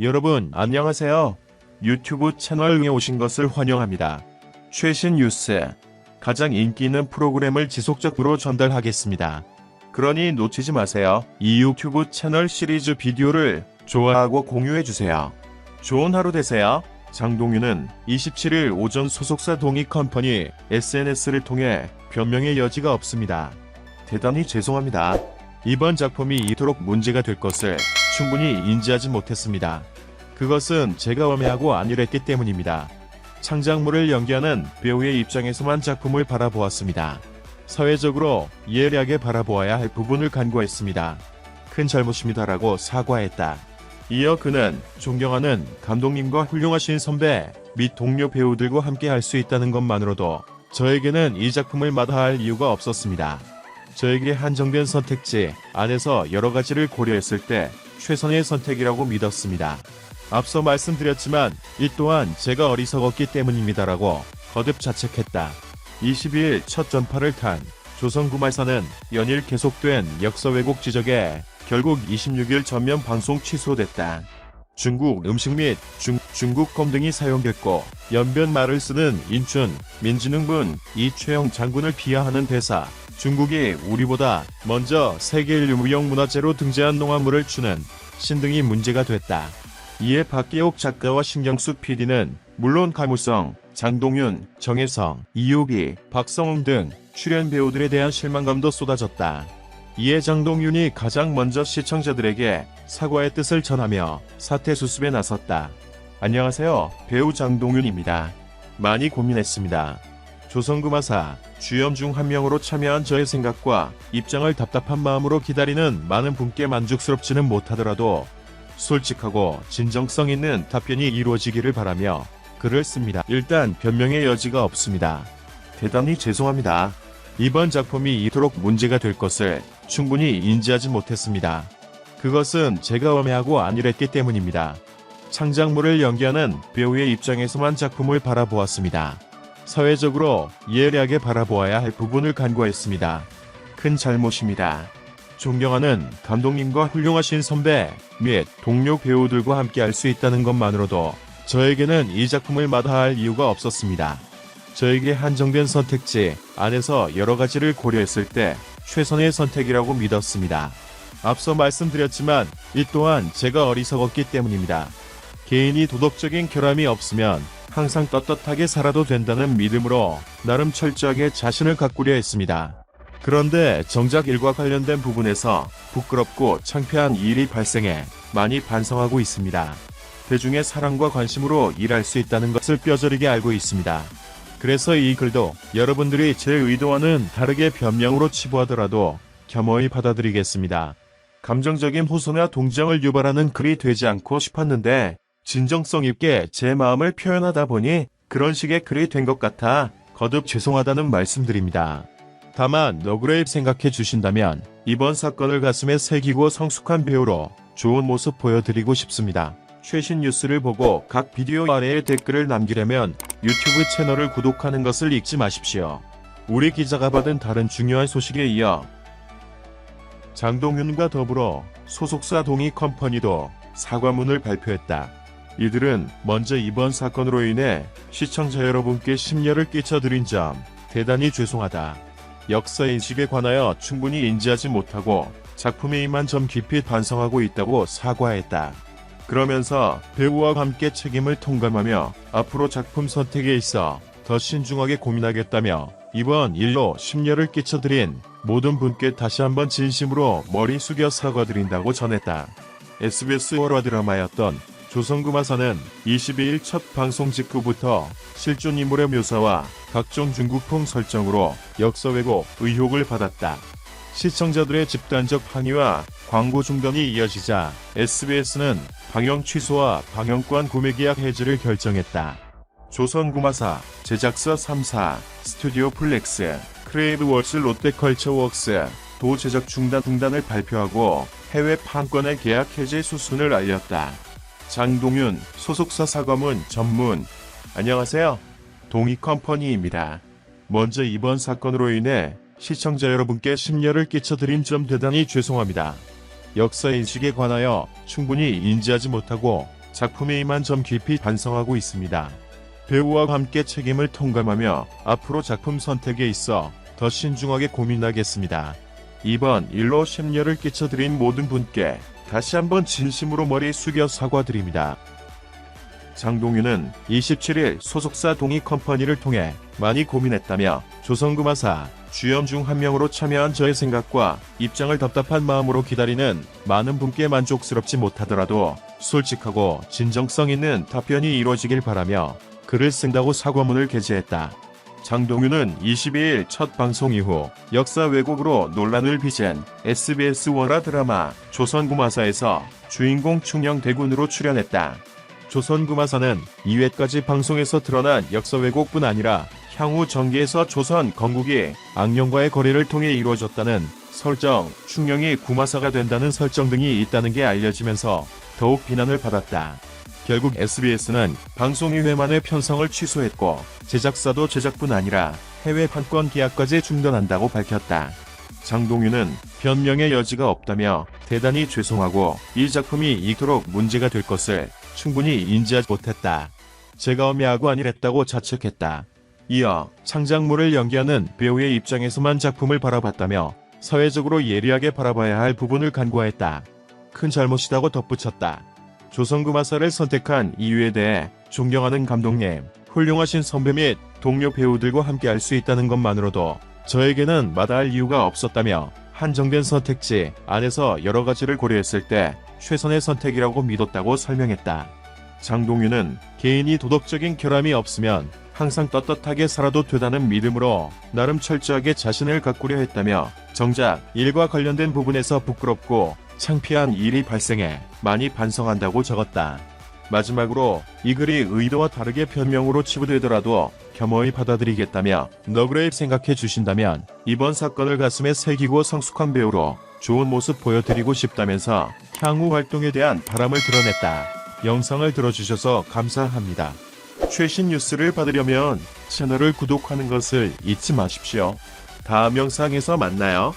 여러분 안녕하세요. 유튜브 채널에 오신 것을 환영합니다. 최신 뉴스, 가장 인기 있는 프로그램을 지속적으로 전달하겠습니다. 그러니 놓치지 마세요. 이 유튜브 채널 시리즈 비디오를 좋아하고 공유해주세요. 좋은 하루 되세요. 장동윤은 27일 오전 소속사 동익컴퍼니 SNS를 통해 변명의 여지가 없습니다. 대단히 죄송합니다. 이번 작품이 이토록 문제가 될 것을 충분히 인지하지 못했습니다. 그것은 제가 엄해하고 안일했기 때문입니다. 창작물을 연기하는 배우의 입장에서만 작품을 바라보았습니다. 사회적으로 예리하게 바라보아야 할 부분을 간과했습니다. 큰 잘못입니다라고 사과했다. 이어 그는 존경하는 감독님과 훌륭하신 선배 및 동료 배우들과 함께 할 수 있다는 것만으로도 저에게는 이 작품을 마다할 이유가 없었습니다. 저에게 한정된 선택지 안에서 여러 가지를 고려했을 때 최선의 선택이라고 믿었습니다. 앞서 말씀드렸지만 이 또한 제가 어리석었기 때문입니다라고 거듭 자책했다. 22일 첫 전파를 탄 조선구말사는 연일 계속된 역사 왜곡 지적에 결국 26일 전면 방송 취소됐다. 중국 음식 및 중국검 등이 사용됐고 연변말을 쓰는 인춘, 민진흥분, 이최영 장군을 비하하는 대사, 중국이 우리보다 먼저 세계인류 무형문화재로 등재한 농화물을 주는 신 등이 문제가 됐다. 이에 박기옥 작가와 신경숙 PD는 물론 가무성, 장동윤, 정혜성, 이효기, 박성웅 등 출연 배우들에 대한 실망감도 쏟아졌다. 이에 장동윤이 가장 먼저 시청자들에게 사과의 뜻을 전하며 사태 수습에 나섰다. 안녕하세요. 배우 장동윤입니다. 많이 고민했습니다. 조선구마사 주연 중 한 명으로 참여한 저의 생각과 입장을 답답한 마음으로 기다리는 많은 분께 만족스럽지는 못하더라도 솔직하고 진정성 있는 답변이 이루어지기를 바라며 글을 씁니다. 일단 변명의 여지가 없습니다. 대단히 죄송합니다. 이번 작품이 이토록 문제가 될 것을 충분히 인지하지 못했습니다. 그것은 제가 엄해하고 안일했기 때문입니다. 창작물을 연기하는 배우의 입장에서만 작품을 바라보았습니다. 사회적으로 예리하게 바라보아야 할 부분을 간과했습니다. 큰 잘못입니다. 존경하는 감독님과 훌륭하신 선배 및 동료 배우들과 함께 할 수 있다는 것만으로도 저에게는 이 작품을 마다할 이유가 없었습니다. 저에게 한정된 선택지 안에서 여러 가지를 고려했을 때 최선의 선택이라고 믿었습니다. 앞서 말씀드렸지만 이 또한 제가 어리석었기 때문입니다. 개인이 도덕적인 결함이 없으면 항상 떳떳하게 살아도 된다는 믿음으로 나름 철저하게 자신을 가꾸려 했습니다. 그런데 정작 일과 관련된 부분에서 부끄럽고 창피한 일이 발생해 많이 반성하고 있습니다. 대중의 사랑과 관심으로 일할 수 있다는 것을 뼈저리게 알고 있습니다. 그래서 이 글도 여러분들이 제 의도와는 다르게 변명으로 치부하더라도 겸허히 받아들이겠습니다. 감정적인 호소나 동정을 유발하는 글이 되지 않고 싶었는데 진정성 있게 제 마음을 표현하다 보니 그런 식의 글이 된 것 같아 거듭 죄송하다는 말씀드립니다. 다만 너그레이 생각해 주신다면 이번 사건을 가슴에 새기고 성숙한 배우로 좋은 모습 보여드리고 싶습니다. 최신 뉴스를 보고 각 비디오 아래에 댓글을 남기려면 유튜브 채널을 구독하는 것을 잊지 마십시오. 우리 기자가 받은 다른 중요한 소식에 이어 장동윤과 더불어 소속사 동익컴퍼니도 사과문을 발표했다. 이들은 먼저 이번 사건으로 인해 시청자 여러분께 심려를 끼쳐드린 점 대단히 죄송하다. 역사인식에 관하여 충분히 인지하지 못하고 작품에 임한 점 깊이 반성하고 있다고 사과했다. 그러면서 배우와 함께 책임을 통감하며 앞으로 작품 선택에 있어 더 신중하게 고민하겠다며 이번 일로 심려를 끼쳐드린 모든 분께 다시 한번 진심으로 머리 숙여 사과드린다고 전했다. SBS 월화 드라마였던 조선구마사는 22일 첫 방송 직후부터 실존 인물의 묘사와 각종 중국풍 설정으로 역사 왜곡 의혹을 받았다. 시청자들의 집단적 항의와 광고 중단이 이어지자 SBS는 방영 취소와 방영권 구매 계약 해지를 결정했다. 조선구마사, 제작사 3사, 스튜디오 플렉스, 크레이브월스 롯데컬처웍스, 도 제작 중단 등단을 발표하고 해외 판권의 계약 해지 수순을 알렸다. 장동윤 소속사 사과문 전문. 안녕하세요. 동익컴퍼니입니다. 먼저 이번 사건으로 인해 시청자 여러분께 심려를 끼쳐드린 점 대단히 죄송합니다. 역사인식에 관하여 충분히 인지하지 못하고 작품에 임한 점 깊이 반성하고 있습니다. 배우와 함께 책임을 통감하며 앞으로 작품 선택에 있어 더 신중하게 고민하겠습니다. 이번 일로 심려를 끼쳐드린 모든 분께 다시 한번 진심으로 머리 숙여 사과드립니다. 장동윤은 27일 소속사 동희컴퍼니를 통해 많이 고민했다며 조선구마사 주연 중 한 명으로 참여한 저의 생각과 입장을 답답한 마음으로 기다리는 많은 분께 만족스럽지 못하더라도 솔직하고 진정성 있는 답변이 이루어지길 바라며 글을 쓴다고 사과문을 게재했다. 장동윤은 22일 첫 방송 이후 역사 왜곡으로 논란을 빚은 SBS 월화 드라마 조선구마사에서 주인공 충녕대군으로 출연했다. 조선구마사는 2회까지 방송에서 드러난 역사 왜곡뿐 아니라 향후 전기에서 조선 건국이 악령과의 거래를 통해 이루어졌다는 설정, 충녕이 구마사가 된다는 설정 등이 있다는 게 알려지면서 더욱 비난을 받았다. 결국 SBS는 방송 2회만의 편성을 취소했고 제작사도 제작뿐 아니라 해외 판권 계약까지 중단한다고 밝혔다. 장동윤은 변명의 여지가 없다며 대단히 죄송하고 이 작품이 이토록 문제가 될 것을 충분히 인지하지 못했다. 제가 엄해하고 아니랬다고 자책했다. 이어 창작물을 연기하는 배우의 입장에서만 작품을 바라봤다며 사회적으로 예리하게 바라봐야 할 부분을 간과했다. 큰 잘못이라고 덧붙였다. 조선구마사를 선택한 이유에 대해 존경하는 감독님, 훌륭하신 선배 및 동료 배우들과 함께 할 수 있다는 것만으로도 저에게는 마다할 이유가 없었다며 한정된 선택지 안에서 여러 가지를 고려했을 때 최선의 선택이라고 믿었다고 설명했다. 장동윤은 개인이 도덕적인 결함이 없으면 항상 떳떳하게 살아도 되다는 믿음으로 나름 철저하게 자신을 가꾸려 했다며 정작 일과 관련된 부분에서 부끄럽고 창피한 일이 발생해 많이 반성한다고 적었다. 마지막으로 이 글이 의도와 다르게 변명으로 치부되더라도 겸허히 받아들이겠다며 너그레이 생각해 주신다면 이번 사건을 가슴에 새기고 성숙한 배우로 좋은 모습 보여드리고 싶다면서 향후 활동에 대한 바람을 드러냈다. 영상을 들어주셔서 감사합니다. 최신 뉴스를 받으려면 채널을 구독하는 것을 잊지 마십시오. 다음 영상에서 만나요.